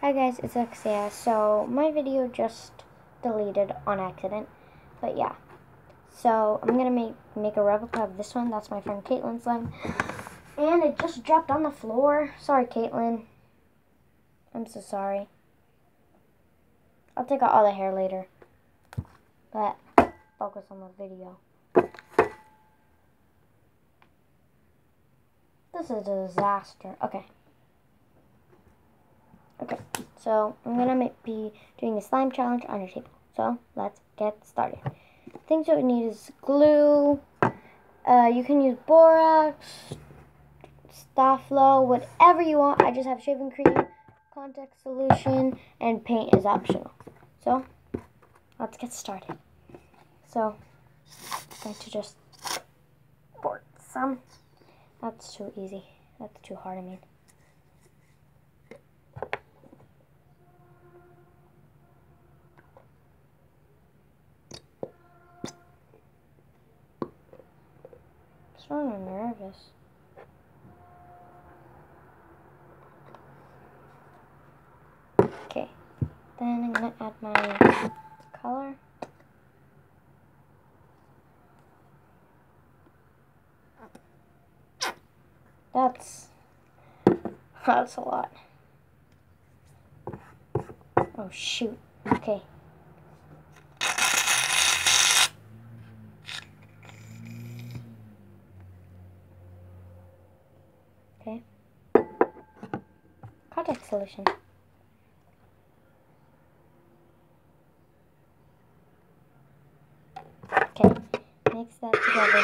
Hi guys, it's Alexia. So my video just deleted on accident, but yeah. So I'm gonna make a replica of this one. That's my friend Caitlin's slime, and it just dropped on the floor. Sorry, Caitlin. I'm so sorry. I'll take out all the hair later, but focus on the video. This is a disaster. Okay, so I'm gonna be doing a slime challenge on your table. So let's get started. Things that we need is glue. You can use borax, Staflo, whatever you want. I just have shaving cream, contact solution, and paint is optional. So let's get started. So I'm going to just pour some. That's too easy. That's too hard, I mean. I'm so nervous. Okay, then I'm gonna add my color. That's a lot. Oh shoot. Okay. Okay. Contact solution. Okay. Mix that together.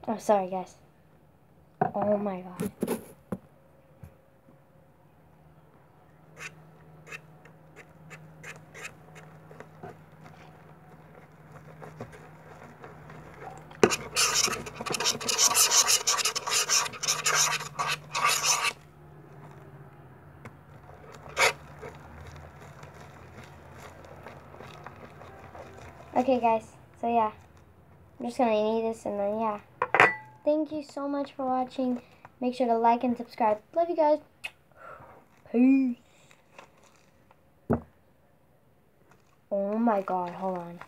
Oh, sorry guys. Oh my god. Okay guys, so yeah, I'm just gonna need this and then yeah. Thank you so much for watching. Make sure to like and subscribe. Love you guys. Peace. Oh my god, hold on.